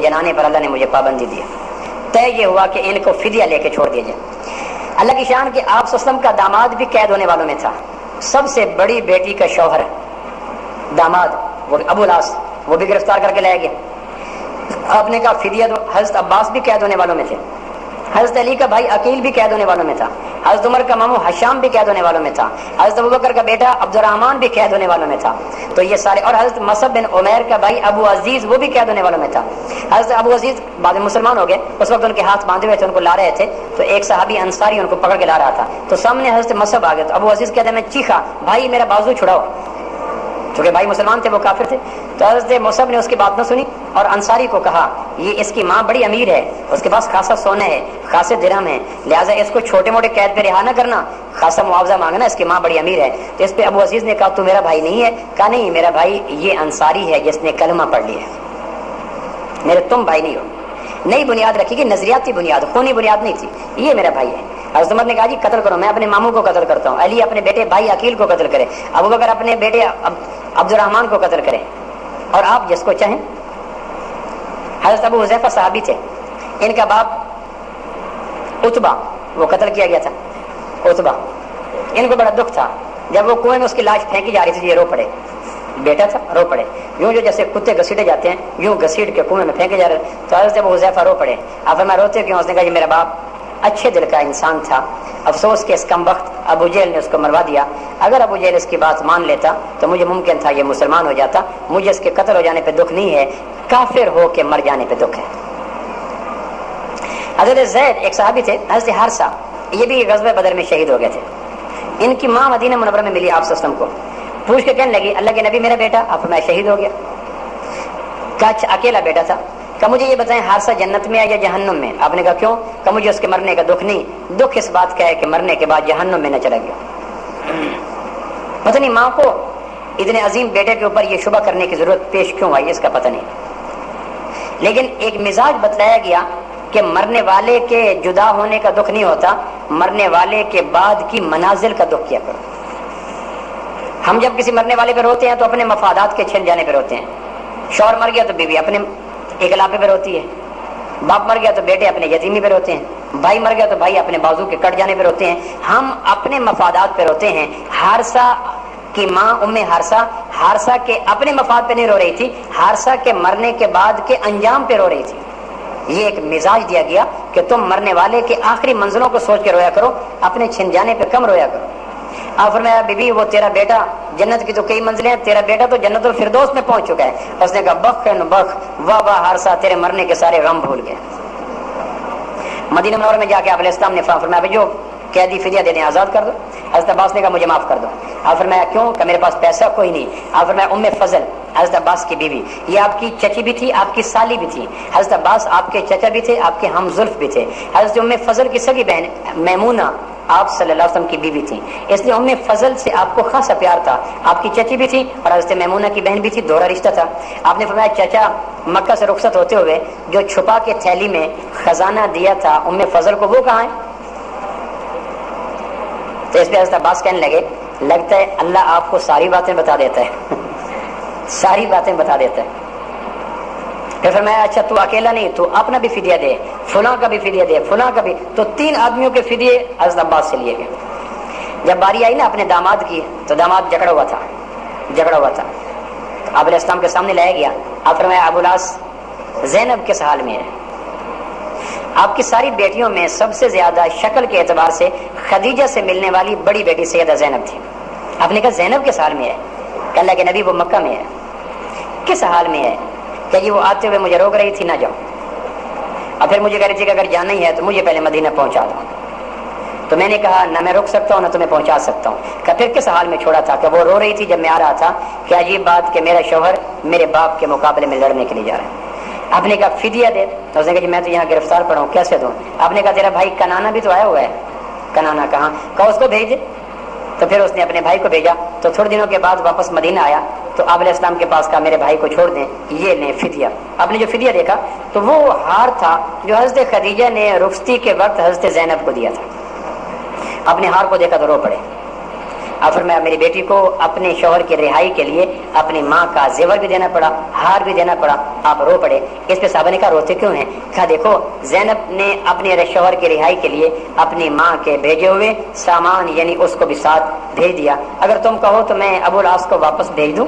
जनाने पर अल्लाह ने मुझे पाबंदी दी। तय ये हुआ कि इनको फिदिया लेके छोड़ दिया जाए। अल्लाह की शान कि आप सल्लम का दामाद भी कैद होने वालों में था। सबसे बड़ी बेटी का शौहर दामाद वो अबुल आस, वो भी गिरफ्तार करके लाया गया। आपने कहा फिदिया दो। हजरत अब्बास भी कैद होने वालों में थे। हजरत अली का भाई अकील भी कैद होने वालों में था। हजरत उमर का मामू हशाम भी कैद होने वालों में था। हजरत अबू बकर का बेटा अब्दुर्रहमान भी कैद होने वालों में था। तो ये सारे, और हजरत मसअब बिन उमैर का भाई अबू अजीज वो भी कैद होने वालों में था। हजरत अबू अजीज बाद में मुसलमान हो गए, उस वक्त उनके हाथ बांधे हुए थे, उनको ला रहे थे, तो एक सहाबी अंसारी उनको पकड़ के ला रहा था, तो सामने हजरत मसअब आ गए, तो अबू अजीज कहते मैं चीखा, भाई मेरा बाजू छुड़ाओ, क्योंकि भाई मुसलमान थे, वो काफिर थे। तो हजरत मुसअब ने उसकी बात न सुनी और अंसारी को कहा ये इसकी माँ बड़ी अमीर है, उसके पास खासा सोना है, खासे दिरहम है, लिहाजा इसको छोटे मोटे कैद पे रिहा न करना, खासा मुआवजा मांगना, इसकी माँ बड़ी अमीर है। तो इस पे अबू अजीज ने कहा तू मेरा भाई नहीं है? कहा नहीं, मेरा भाई ये अंसारी है जिसने कलमा पढ़ लिया, मेरे तुम भाई नहीं हो। नई बुनियाद रखी कि नजरियाती बुनियाद, खूनी बुनियाद नहीं थी, ये मेरा भाई है। हज़रत उमर ने कहा जी कत्ल करो, मैं अपने मामू को कत्ल करता हूँ, अली अपने बेटे भाई अकील को कत्ल करे, अबू बकर अपने बेटे अब्दुर्रहमान को कत्ल करे, और आप जिसको चाहें। हज़रत अबू हुज़ैफा सहाबी थे, इनका बाप उतबा वो कत्ल किया गया था। उतबा, इनको बड़ा दुख था, जब वो कुएं में उसकी लाश फेंकी जा रही थी, ये रो पड़े, बेटा था रो पड़े, यूं जो जैसे कुत्ते घसीटे जाते हैं यूं घसीट के कुएं में फेंके जा रहे। तो हज़रत अबू हुज़ैफा रो पड़े। अब मैं रोते क्यों? उसने कहा जी मेरा बाप अच्छे दिल का इंसान था, अफसोस के इस कम वक्त अबू जहल ने उसको मरवा दिया, अगर अबू जहल इसकी बात मान लेता तो मुझे मुमकिन था ये मुसलमान हो जाता, मुझे इसके कत्ल हो जाने पे दुख नहीं है, काफिर हो के मर जाने पे दुख है। हज़रत ज़ैद एक सहाबी थे, हज़रत हारसा, ये भी ग़ज़वे बदर में शहीद हो गए थे। इनकी माँ मदीना मुनव्वरा में मिली आप सल्लल्लाहु अलैहि वसल्लम को, पूछ के कहने लगी अल्लाह के नबी मेरा बेटा अब मैं शहीद हो गया। कहा अकेला बेटा था। कहा मुझे ये बताएं हारसा जन्नत में है या जहन्नुम में? आपने कहा क्यों? कहा मुझे उसके मरने का दुख नहीं, दुख इस बात का है कि मरने के बाद जहन्नुम में न चला गया। पता नहीं माँ को इतने अजीम बेटे के ऊपर ये शुबा करने की जरूरत पेश क्यों आई, इसका पता नहीं। लेकिन एक मिजाज बतलाया गया कि मरने वाले के जुदा होने का दुख नहीं होता, मरने वाले के बाद की मनाजिल का दुख किया करो। हम जब किसी मरने वाले पे रोते हैं तो अपने मफादात के छिन जाने पे रोते हैं। शौहर मर गया तो बीवी अपने इकलापे पे रोती है, बाप मर गया तो बेटे अपने यतीमी पे रोते हैं, भाई मर गया तो भाई अपने बाजू के कट जाने पे रोते हैं। हम अपने मफादात पे रोते हैं। हारसा की माँ उम्मे हारसा के अपने मफाद पे नहीं रो रही थी, हारसा के मरने के बाद के अंजाम पे रो रही थी। ये एक मिजाज दिया गया कि तुम मरने वाले के आखिरी मंजिलों को सोच के रोया करो, अपने छिन जाने पे कम रोया करो। आप फरमाया बीबी वो तेरा बेटा, जन्नत की तो कई मंजिलें हैं, तेरा बेटा तो जन्नतुल फिरदौस में पहुंच चुका है। उसने कहा बख बख, वाह वाह हारसा, तेरे मरने के सारे गम भूल गए। मदीना मुनव्वरा में जाके आप इस्लाम ने फरमाया जो कैदी फिदिया दे दें आजाद कर दो। हज़रत अब्बास ने कहा मुझे माफ कर दो। आप फरमाया क्यों? कि मेरे पास पैसा कोई नहीं। आप फरमाया उम्मे फजल, हज़रत अब्बास की बीवी, ये आपकी चची भी थी, आपकी साली भी थी। हज़रत अब्बास आपके चचा भी थे, आपके हमजुल्फ भी थे। हज़रत उम्मे फजल की सगी बहन मैमूना आप सल्लल्लाहु अलैहि वसल्लम की बीवी थी, इसलिए उम्मे फजल से आपको खासा प्यार था। आपकी चची भी थी और हज़रत मैमूना की बहन भी थी, दोहरा रिश्ता था। आपने फरमाया चचा मक्का से रुखसत होते हुए जो छुपा के थैली में खजाना दिया था उम्मे फजल को, वो कहाँ है? तो इस पे हज़रत अब्बास कहने लगे लगता है अल्लाह आपको सारी बातें बता देता है सारी बातें बता देता है। फिर फरमाया अच्छा तू अकेला नहीं, तू अपना भी फिदिया दे, फुला का भी फिदिया दे, फुला का भी। तो 3 आदमियों के फिदिये हज़रत अब्बास से लिए गए। जब बारी आई ना अपने दामाद की, तो दामाद जकड़ा हुआ था तो आप इस्लाम के सामने लाया गया। आप फरमाया अबुलास ज़ैनब किस हाल में है? आपकी सारी बेटियों में सबसे ज्यादा शक्ल के एतबार से खदीजा से मिलने वाली बड़ी बेटी सैयदा ज़ैनब थी। आपने कहा ज़ैनब किस हाल में है? अल्लाह के नबी वो मक्का में है। किस हाल में है? कि जी वो आते हुए मुझे रोक रही थी ना जाओ, और फिर मुझे कह रही थी कि अगर जाना ही है तो मुझे पहले मदीना पहुंचा दो। तो मैंने कहा ना मैं रुक सकता हूँ ना तुम्हें पहुंचा सकता हूँ। कि फिर किस हाल में छोड़ा था? कि वो रो रही थी जब मैं आ रहा था कि अजीब बात कि मेरा शौहर मेरे बाप के मुकाबले में लड़ने के लिए जा रहा है। आपने कहा फिदिया दे। तो उसने कहा मैं तो यहाँ गिरफ्तार पड़ा हूँ, कैसे दूँ? आपने कहा तेरा भाई कनाना भी तो आया हुआ है। कनाना कहाँ? कहा उसको भेज दे। तो फिर उसने अपने भाई को भेजा। तो थोड़े दिनों के बाद वापस मदीना आया तो आप इस्लाम के पास कहा मेरे भाई को छोड़ दें, ये लें फिदिया। आपने जो फिदिया देखा तो वो हार था जो हज़रत खदीजा ने रुखसती के वक्त हज़रत ज़ैनब को दिया था। अपने हार को देखा तो रो पड़े। और फिर मेरी बेटी को अपने शौहर की रिहाई के लिए अपनी माँ का जेवर भी देना पड़ा, हार भी देना पड़ा। आप रो पड़े। इस पे साहबा ने कहा रोते क्यों हैं? कहा देखो ज़ैनब ने अपने शौहर की रिहाई के लिए अपनी माँ के भेजे हुए सामान यानी उसको भी साथ भेज दिया। अगर तुम कहो तो मैं अबुल आस को वापस भेज दूं।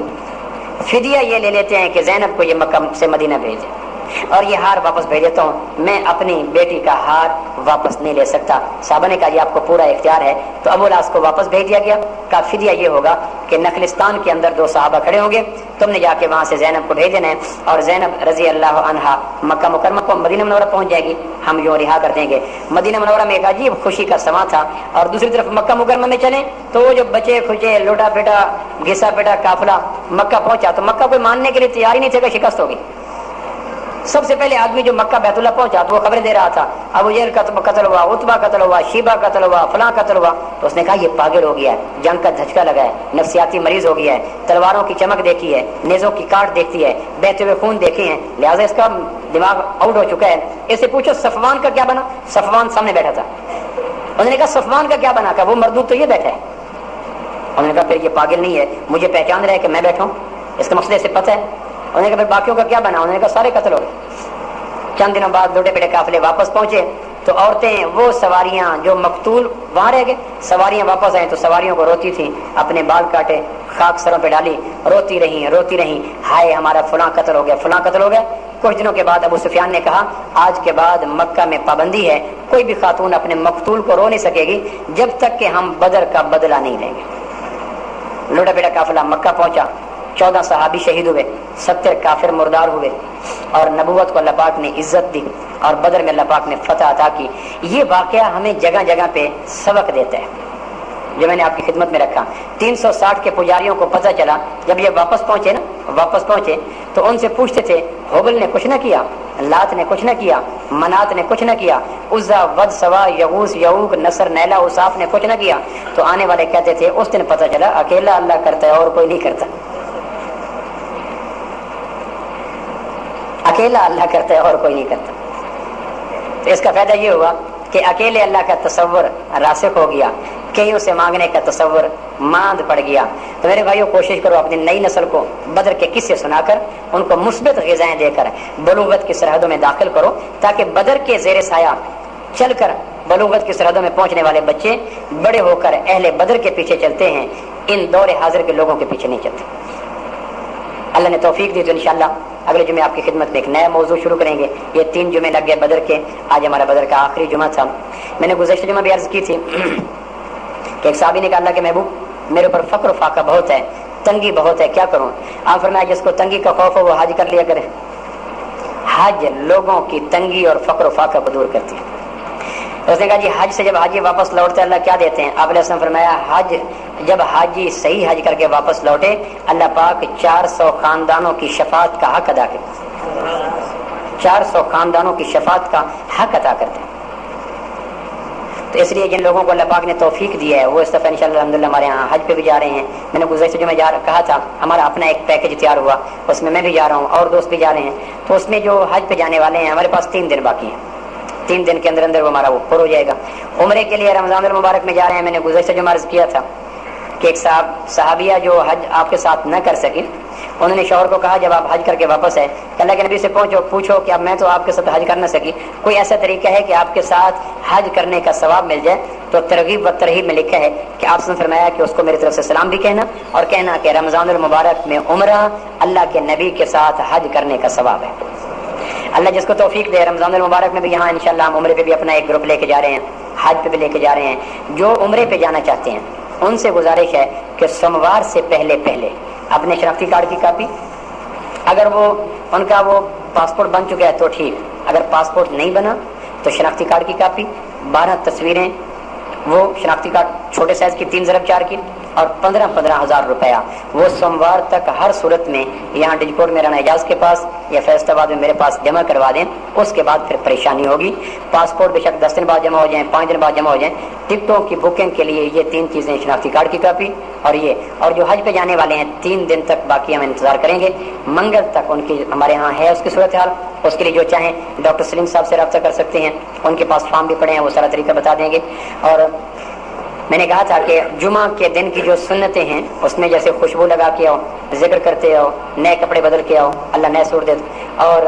फिदिया ये ले लेते हैं कि ज़ैनब को ये मक्का से मदीना भेजे और ये हार वापस भेज देता हूँ, मैं अपनी बेटी का हार वापस नहीं ले सकता। साहबा ने कहा ये आपको पूरा इख्तियार है। तो अबू लास को वापस भेज दिया गया। का फिदिया ये होगा कि नखलिस्तान के अंदर 2 साहबा खड़े होंगे, तुमने जाके वहां से ज़ैनब को भेज देना है और ज़ैनब रजी अल्लाह अन्हा मक्का मुकरमा को मदीना मुनव्वरा पहुंच जाएगी, हम यूं रिहा कर देंगे। मदीना मुनव्वरा में एक अजीब खुशी का समा था और दूसरी तरफ मक्का मुकरमा में चले तो वो जो बचे खुचे लोटा पेटा घिसा पेटा काफिला मक्का पहुंचा तो मक्का कोई मानने के लिए तैयार ही नहीं थे कि शिकस्त होगी। सबसे पहले आदमी जो मक्का बैतुल्ला पहुंचा तो वो खबरें दे रहा था, अबू जहल कत्ल हुआ, उतबा कत्ल हुआ, शीबा कत्ल हुआ, फलां कत्ल हुआ। तो उसने कहा ये पागल हो गया है, जंग का धचका लगा है, नफ्सियाती मरीज हो गया है, तलवारों की चमक देखी है, नेजों की काट देखती है, बहते हुए खून देखे हैं, लिहाजा इसका दिमाग आउट हो चुका है। इससे पूछो सफवान का क्या बना? सफवान सामने बैठा था। उन्होंने कहा सफवान का क्या बना? का वो मरदूद तो ये बैठा है। उन्होंने कहा फिर ये पागल नहीं है, मुझे पहचान रहा है कि मैं बैठा हूँ, इसका मसले से पता है। उन्होंने कहा फिर बाकियों का क्या बना? उन्होंने कहा सारे कत्ल हो गए। चंद दिनों बाद लोटे पेटे काफिले वापस पहुंचे तो औरतें वो सवारियां जो मकतूल वहां रह गए, सवारियां वापस आए तो सवारियों को रोती थी, अपने बाल काटे, खाक सरों पे डाली, रोती रही, हाय हमारा फलां कत्ल हो गया, फलां कत्ल हो गया। कुछ दिनों के बाद अबू सुफियान ने कहा आज के बाद मक्का में पाबंदी है, कोई भी खातून अपने मकतूल को रो नहीं सकेगी जब तक कि हम बदर का बदला नहीं लेंगे। लोटा पेटा काफिला मक्का पहुंचा, 14 सहाबी शहीद हुए, 70 काफिर मुर्दार हुए और नबूवत को अल्लाह पाक ने इज्जत दी और बदर में अल्लाह पाक ने फतह अता की। ये वाकया हमें जगह जगह पे सबक देता है जो मैंने आपकी खिदमत में रखा। 360 के पुजारियों को पता चला जब ये वापस पहुंचे तो उनसे पूछते थे होबल ने कुछ न किया, लात ने कुछ न किया, मनात ने कुछ न किया, उज़्ज़ा वद सवा यगूस यऊक नसर नैला उसाफ ने कुछ न किया। तो आने वाले कहते थे उस दिन पता चला अकेला अल्लाह करता है और कोई नहीं करता, अकेला अल्लाह करता है और कोई नहीं करता। तो इसका फायदा ये हुआ कि अकेले अल्लाह का तसव्वुर रासिख हो गया, कईयों से मांगने का तसव्वुर मांद पड़ गया। तो मेरे भाइयों कोशिश करो अपनी नई नस्ल को बदर के किस्से सुनाकर उनको मुस्बित ग़िज़ाएं देकर बलूगत की सरहदों में दाखिल करो ताकि बदर के ज़ेरे साया चलकर बलूगत की सरहदों में पहुंचने वाले बच्चे बड़े होकर अहले बदर के पीछे चलते हैं, इन दौरे हाजिर के लोगों के पीछे नहीं चलते। अल्लाह ने तौफीक दी तो इंशाअल्लाह अगले जुमे आपकी खिदमत में एक नया मौजू शुरू करेंगे। ये 3 जुमे लग गए बदर के, आज हमारा बदर का आखिरी जुमा था। मैंने गुज़श्ता जुमा भी अर्ज की थी कि एक साहबी ने कहा अल्लाह के महबूब मेरे ऊपर फक्र फाका बहुत है, तंगी बहुत है, क्या करूं? आप फरमाया जिसको तंगी का खौफ हो वो हज कर लिया करे। हज लोगों की तंगी और फक्र फाका को दूर करती है। उसने कहा जी हज से जब हाजी वापस लौटते अल्लाह क्या देते हैं? आपने फरमाया हज जब हाजी सही हज करके वापस लौटे अल्लाह पाक 400 खानदानों की शफात का हक अदा करते, 400 खानदानों की शफात का हक अदा करते हैं। तो इसलिए जिन लोगों को अल्लाह पाक ने तौफीक दी है वो इस दफ़ा इंशाअल्लाह अल्हम्दुलिल्लाह हमारे यहाँ हज पे भी जा रहे हैं। मैंने गुज़श्ता जो मैं कहा था हमारा अपना एक पैकेज तैयार हुआ, उसमें मैं भी जा रहा हूँ और दोस्त भी जा रहे हैं। तो उसमें जो हज पे जाने वाले हैं हमारे पास 3 दिन बाकी हैं, 3 दिन के अंदर अंदर वो हमारा वो पूरा हो जाएगा। उम्रे के लिए रमज़ान मुबारक में जा रहे हैं। मैंने गुज़श्ता जो अर्ज़ किया था कि एक सहाबिया जो हज आपके साथ न कर सकी, उन्होंने शौहर को कहा जब आप हज करके वापस आए अल्लाह के नबी से पूछो कि अब मैं तो आपके साथ हज कर न सकी, कोई ऐसा तरीका है कि आपके साथ हज करने का सवाब मिल जाए? तो तरगीब व तरहीब में लिखा है कि आपने फरमाया कि उसको मेरी तरफ से सलाम भी कहना और कहना कि रमज़ान मुबारक में उम्रा अल्लाह के नबी के साथ हज करने का सवाब है। अल्लाह जिसको तौफीक दे रमज़ान मुबारक में भी यहाँ इंशाअल्लाह हम उम्रे पे भी अपना एक ग्रुप लेके जा रहे हैं, हज पे भी लेके जा रहे हैं। जो उम्रे पे जाना चाहते हैं उनसे गुजारिश है कि सोमवार से पहले अपने शनाख्ती कार्ड की कापी, अगर वो उनका वो पासपोर्ट बन चुका है तो ठीक, अगर पासपोर्ट नहीं बना तो शनाख्ती कार्ड की कापी, 12 तस्वीरें, वो शनाख्ती कार्ड छोटे साइज की 3 ज़रब 4 की और 15-15 हज़ार रुपया वो सोमवार तक हर सूरत में यहाँ डिजकोट में राना एजाज के पास या फैसलाबाद में मेरे पास जमा करवा दें। उसके बाद फिर परेशानी होगी। पासपोर्ट बेशक 10 दिन बाद जमा हो जाए, 5 दिन बाद जमा हो जाए। टिकटों की बुकिंग के लिए ये 3 चीज़ें, शनाख्ती कार्ड की कापी और जो हज पे जाने वाले हैं 3 दिन तक बाकी हम इंतजार करेंगे। मंगल तक उनकी हमारे यहाँ है उसकी सूरत हाल, उसके लिए जो चाहें डॉक्टर सलीम साहब से रब्ता कर सकते हैं, उनके पास फॉर्म भी पड़े हैं, वो सारा तरीका बता देंगे। और میں نے کہا تھا کہ جمعہ کے دن کی جو سنتیں ہیں اس میں جیسے خوشبو لگا کے آؤ، ذکر کرتے آؤ، نئے کپڑے بدل کے آؤ، اللہ نئے سوٹ دے، اور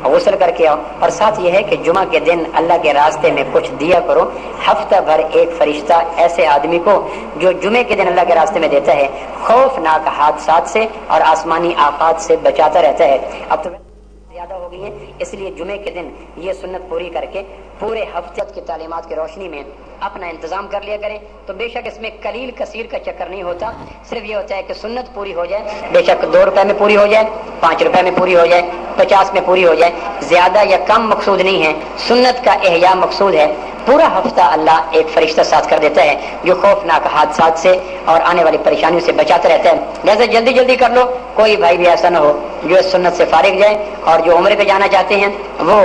غسل کر کے آؤ، اور ساتھ یہ ہے کہ جمعہ کے دن اللہ کے راستے میں کچھ دیا کرو۔ ہفتہ بھر ایک فرشتہ ایسے آدمی کو جو جمعے کے دن اللہ کے راستے میں دیتا ہے خوفناک حادثات سے اور آسمانی آفات سے بچاتا رہتا ہے۔ اب تو زیادہ ہو گئی ہیں، اس لیے جمعے کے دن یہ سنت پوری کر کے پورے ہفتے کی تعلیمات کی روشنی میں اپنا انتظام کر لیا کریں، تو بے شک اس میں قلیل کثیر کا چکر نہیں ہوتا، صرف یہ ہوتا ہے کہ سنت پوری ہو جائے، بے شک 2 روپے میں پوری ہو جائے، 5 روپے میں پوری ہو جائے، 50 میں پوری ہو جائے، زیادہ یا کم مقصود نہیں ہے، سنت کا احیاء مقصود ہے۔ پورا ہفتہ اللہ ایک فرشتہ ساتھ کر دیتا ہے جو خوفناک حادثات سے اور آنے والی پریشانیوں سے بچاتا رہتا ہے۔ لہٰذا جلدی جلدی کر لو، کوئی بھائی بھی ایسا نہ ہو جو اس سنت سے فارغ جائے، اور جو عمرے پہ جانا چاہتے ہیں وہ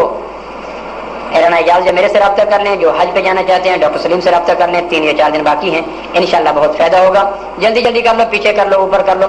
رانا اجاز میرے سے رابطہ کر لیں، جو حج پہ جانا چاہتے ہیں ڈاکٹر سلیم سے رابطہ کر لیں، 3 یا 4 دن باقی ہیں، انشاءاللہ بہت فائدہ ہوگا۔ جلدی جلدی کر لو، پیچھے کر لو، اوپر کر لو۔